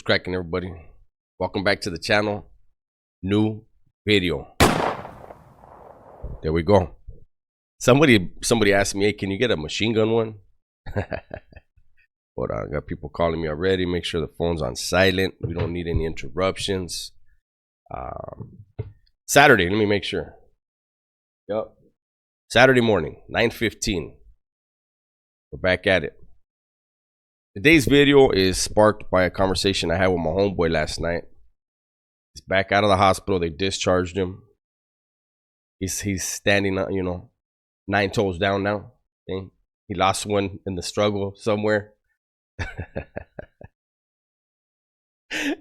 cracking, everybody? Welcome back to the channel. New video. There we go. Somebody asked me, hey, can you get a machine gun one? Hold on, I got people calling me already. Make sure the phone's on silent. We don't need any interruptions. Saturday, let me make sure. Yep. Saturday morning, 9:15. We're back at it. Today's video is sparked by a conversation I had with my homeboy last night. He's back out of the hospital. They discharged him. He's standing up, 9 toes down now. Okay? He lost one in the struggle somewhere.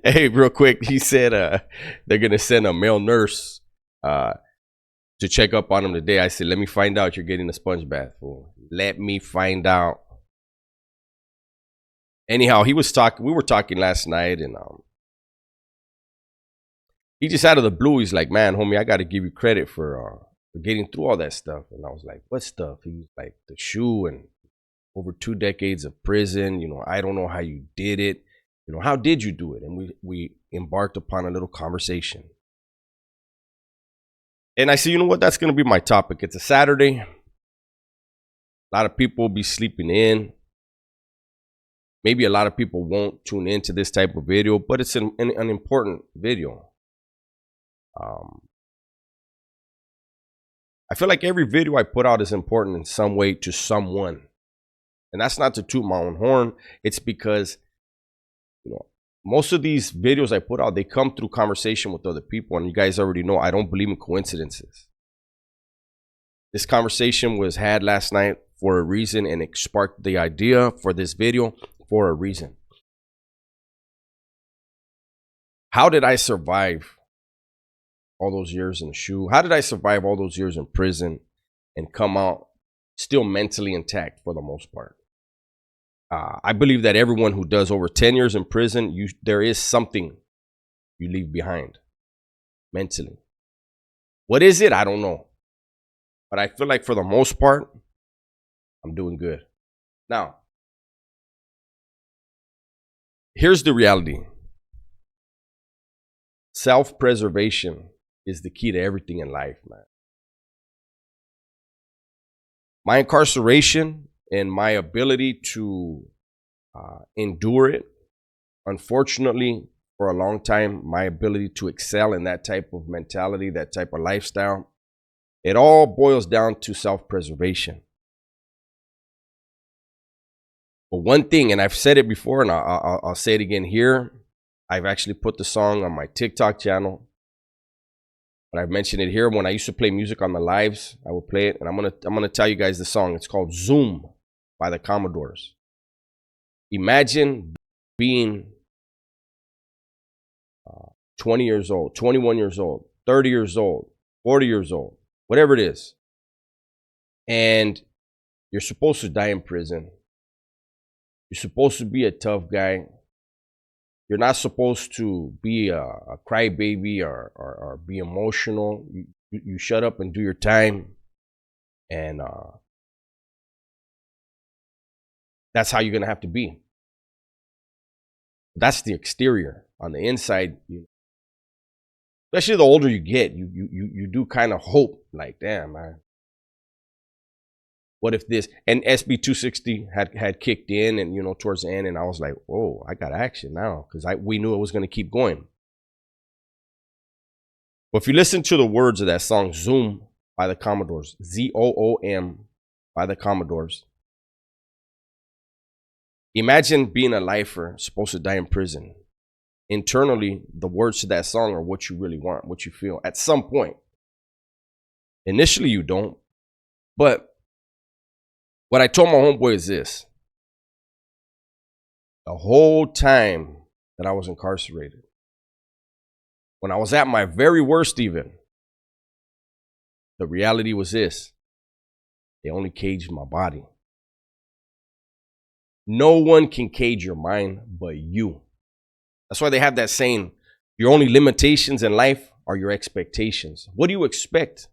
Hey, real quick, he said they're gonna send a male nurse to check up on him today. I said, let me find out you're getting a sponge bath. Fool. Let me find out. Anyhow, we were talking last night, and he just out of the blue, he's like, man, homie, I got to give you credit for getting through all that stuff. And I was like, what stuff? He was like, the shoe and over 2 decades of prison. I don't know how you did it. How did you do it? And we embarked upon a little conversation. And I said, you know what? That's going to be my topic. It's a Saturday. A lot of people will be sleeping in. Maybe a lot of people won't tune into this type of video, but it's an important video. I feel like every video I put out is important in some way to someone. And that's not to toot my own horn. It's because, most of these videos I put out, they come through conversation with other people. And you guys already know I don't believe in coincidences. This conversation was had last night for a reason, and it sparked the idea for this video for a reason. How did I survive all those years in the shoe? How did I survive all those years in prison and come out still mentally intact for the most part? I believe that everyone who does over 10 years in prison, there is something you leave behind mentally. What is it? I don't know. But I feel like for the most part, I'm doing good. Now, here's the reality. Self-preservation is the key to everything in life, man. My incarceration and my ability to endure it, unfortunately, for a long time, my ability to excel in that type of mentality, that type of lifestyle, it all boils down to self-preservation. But one thing, and I've said it before, and I'll say it again here, I've actually put the song on my TikTok channel. But I've mentioned it here. When I used to play music on the lives, I would play it. And I'm gonna tell you guys the song. It's called Zoom by the Commodores. Imagine being 20 years old, 21 years old, 30 years old, 40 years old, whatever it is. And you're supposed to die in prison. You're supposed to be a tough guy. You're not supposed to be a crybaby or be emotional. You shut up and do your time. And that's how you're going to have to be. That's the exterior. On the inside, especially the older you get, you do kind of hope, like, damn, man. What if this? And SB 260 had kicked in, and towards the end, and I was like, whoa, I got action now, because we knew it was going to keep going. But if you listen to the words of that song, Zoom by the Commodores, ZOOM by the Commodores, imagine being a lifer supposed to die in prison. Internally, the words to that song are what you really want, what you feel at some point. Initially, you don't, but what I told my homeboy is this. The whole time that I was incarcerated, when I was at my very worst even, the reality was this. They only caged my body. No one can cage your mind but you. That's why they have that saying, your only limitations in life are your expectations. What do you expect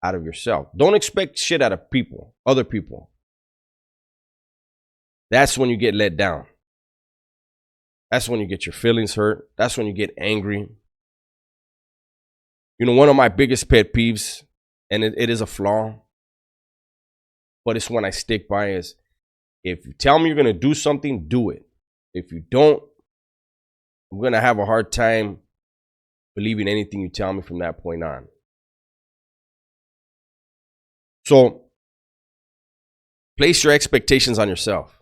out of yourself? Don't expect shit out of people, other people. That's when you get let down. That's when you get your feelings hurt. That's when you get angry. You know, one of my biggest pet peeves, and it is a flaw, but it's when I stick by, is if you tell me you're going to do something, do it. If you don't, I'm going to have a hard time believing anything you tell me from that point on. So, place your expectations on yourself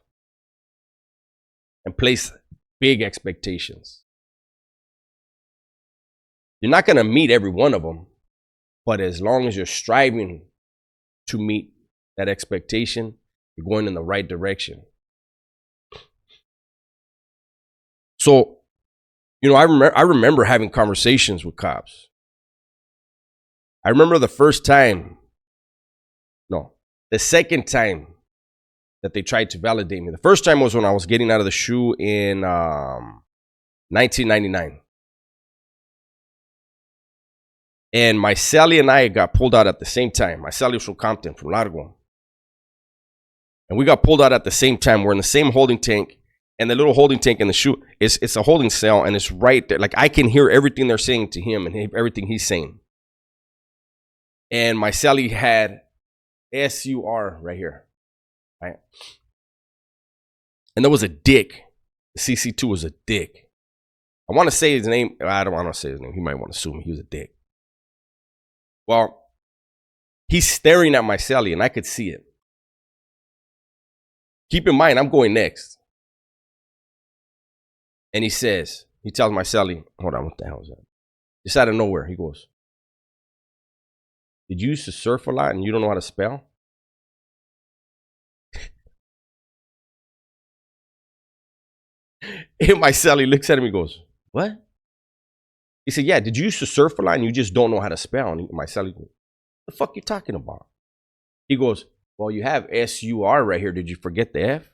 and place big expectations. You're not going to meet every one of them, but as long as you're striving to meet that expectation, you're going in the right direction. So, you know, I remember having conversations with cops. I remember the second time that they tried to validate me. The first time was when I was getting out of the SHU in 1999. And my cellie and I got pulled out at the same time. My cellie was from Compton, from Largo. And we got pulled out at the same time. We're in the same holding tank. And the little holding tank in the SHU, it's a holding cell, and it's right there. Like, I can hear everything they're saying to him and everything he's saying. And my cellie had SUR right here. Right? And there was a dick. The CC2 was a dick. I want to say his name. I don't want to say his name. He might want to sue me. He was a dick. Well, he's staring at my cellie, and I could see it. Keep in mind, I'm going next. And he tells my cellie, hold on, what the hell is that? Just out of nowhere, he goes, "Did you used to surf a lot and you don't know how to spell?" And my cellie looks at him and goes, "What?" He said, "Yeah, did you used to surf a lot and you just don't know how to spell?" And my cellie goes, "The fuck you talking about?" He goes, "Well, you have SUR right here. Did you forget the F?"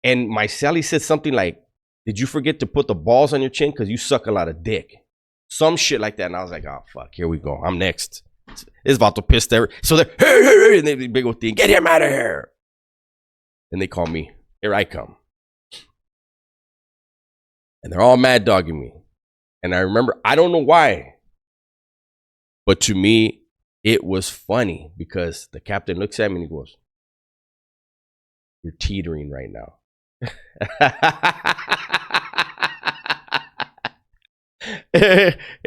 And my cellie said something like, "Did you forget to put the balls on your chin because you suck a lot of dick?" Some shit like that. And I was like, oh, fuck, here we go. I'm next. It's about to piss there. So they're, hey, and they big old thing, "Get him out of here." And they call me, "Here I come." And they're all mad dogging me. And I remember, I don't know why, but to me, it was funny because the captain looks at me and he goes, "You're teetering right now."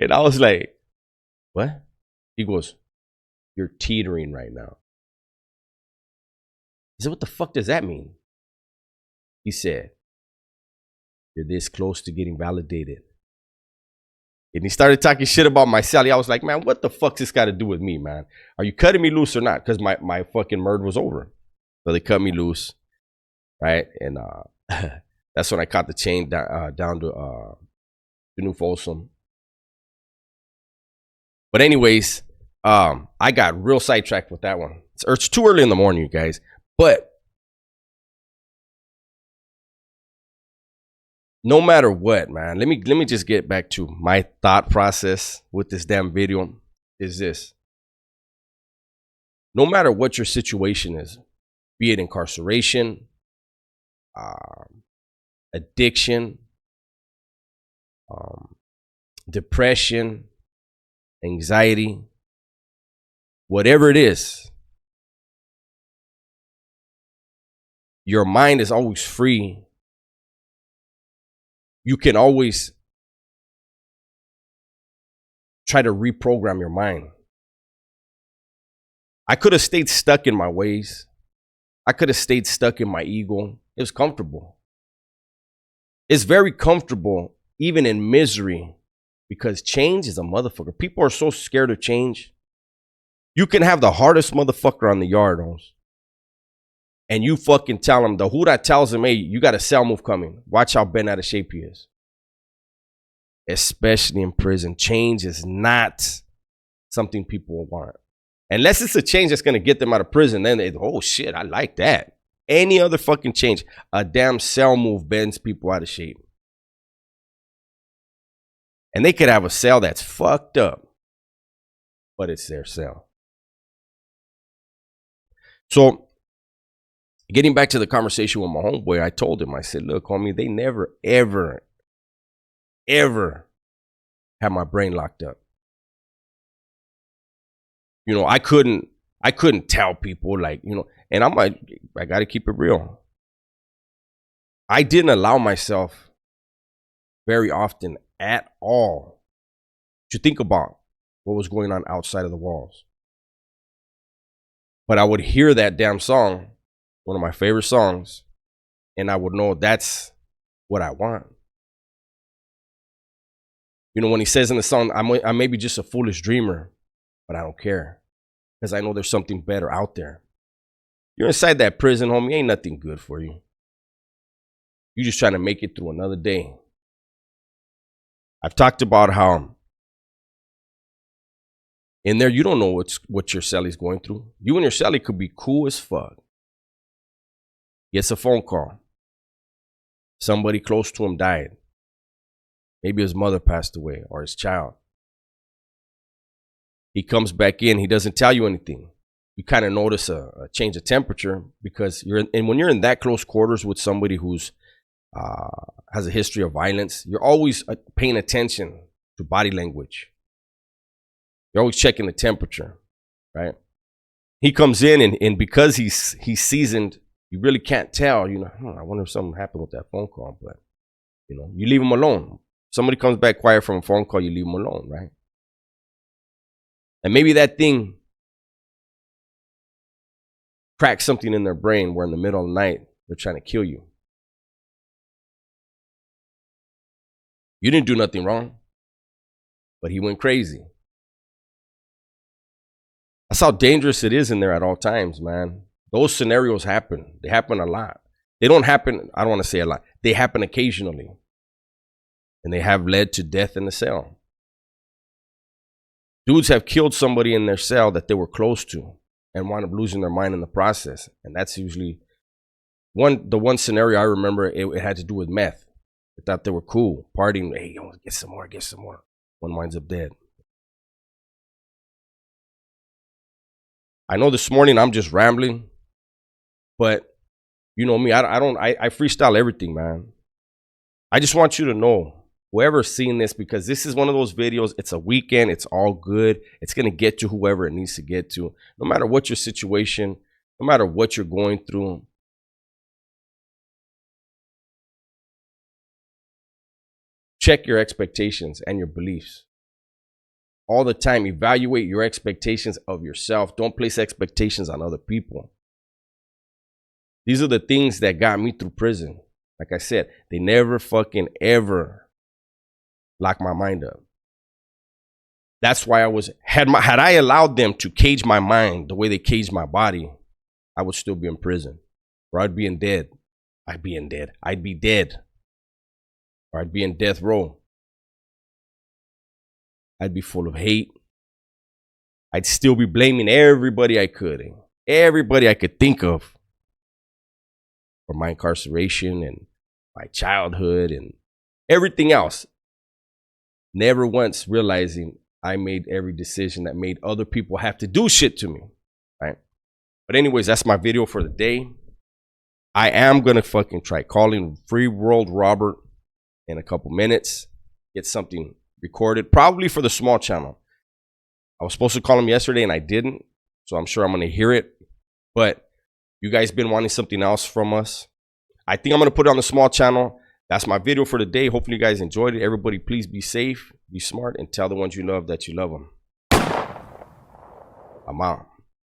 And I was like, "What?" He goes, "You're teetering right now." I said, "What the fuck does that mean?" He said, "You're this close to getting validated." And he started talking shit about my cellie. I was like, man, what the fuck's this got to do with me, man? Are you cutting me loose or not? Because my fucking murder was over. So they cut me loose, right? And that's when I caught the chain down to New Folsom. But anyways, I got real sidetracked with that one. It's too early in the morning, you guys. But no matter what, man, let me just get back to my thought process with this damn video. Is this: no matter what your situation is, be it incarceration, addiction, depression, anxiety, whatever it is, your mind is always free. You can always try to reprogram your mind. I could have stayed stuck in my ways. I could have stayed stuck in my ego. It was comfortable. It's very comfortable, even in misery, because change is a motherfucker. People are so scared of change. You can have the hardest motherfucker on the yard, and you fucking tell him, the who that tells him, "Hey, you got a cell move coming. Watch how bent out of shape he is." Especially in prison, change is not something people want. Unless it's a change that's going to get them out of prison, then they, oh shit, I like that. Any other fucking change, a damn cell move bends people out of shape. And they could have a cell that's fucked up, but it's their cell. So Getting back to the conversation with my homeboy, I told him, I said, look, homie, they never, ever, ever had my brain locked up. You know, I couldn't tell people, like, you know, and I'm like, I got to keep it real. I didn't allow myself very often at all to think about what was going on outside of the walls. But I would hear that damn song, one of my favorite songs, and I would know that's what I want. You know, when he says in the song, I may be just a foolish dreamer, but I don't care, because I know there's something better out there. You're inside that prison, homie, ain't nothing good for you. You're just trying to make it through another day. I've talked about how in there you don't know what your celly's going through. You and your celly could be cool as fuck. Gets a phone call. Somebody close to him died. Maybe his mother passed away or his child. He comes back in. He doesn't tell you anything. You kind of notice a change of temperature because when you're in that close quarters with somebody who's has a history of violence, you're always paying attention to body language. You're always checking the temperature, right? He comes in and because he's seasoned, you really can't tell, you know, I wonder if something happened with that phone call, but, you know, you leave him alone. Somebody comes back quiet from a phone call, you leave him alone, right? And maybe that thing cracks something in their brain where in the middle of the night, they're trying to kill you. You didn't do nothing wrong, but he went crazy. That's how dangerous it is in there at all times, man. Those scenarios happen. They happen a lot. They don't happen, I don't want to say a lot. They happen occasionally. And they have led to death in the cell. Dudes have killed somebody in their cell that they were close to and wound up losing their mind in the process. And that's usually the one scenario I remember, it had to do with meth. They thought they were cool, partying. Hey, yo, get some more, get some more. One winds up dead. I know this morning I'm just rambling, but you know me, I freestyle everything, man. I just want you to know, whoever's seeing this, because this is one of those videos, it's a weekend, it's all good. It's going to get to whoever it needs to get to. No matter what your situation, no matter what you're going through. Check your expectations and your beliefs. All the time, evaluate your expectations of yourself. Don't place expectations on other people. These are the things that got me through prison. Like I said, they never fucking ever locked my mind up. That's why had I allowed them to cage my mind the way they caged my body, I would still be in prison. Or I'd be dead. I'd be dead. Or I'd be in death row. I'd be full of hate. I'd still be blaming everybody I could think of for my incarceration and my childhood and everything else. Never once realizing I made every decision that made other people have to do shit to me, right? But anyways, that's my video for the day. I am going to fucking try calling Free World Robert in a couple minutes. Get something recorded, probably for the small channel. I was supposed to call him yesterday and I didn't, so I'm sure I'm going to hear it. But you guys been wanting something else from us. I think I'm going to put it on the small channel. That's my video for the day. Hopefully you guys enjoyed it. Everybody, please be safe, be smart, and tell the ones you love that you love them. I'm out.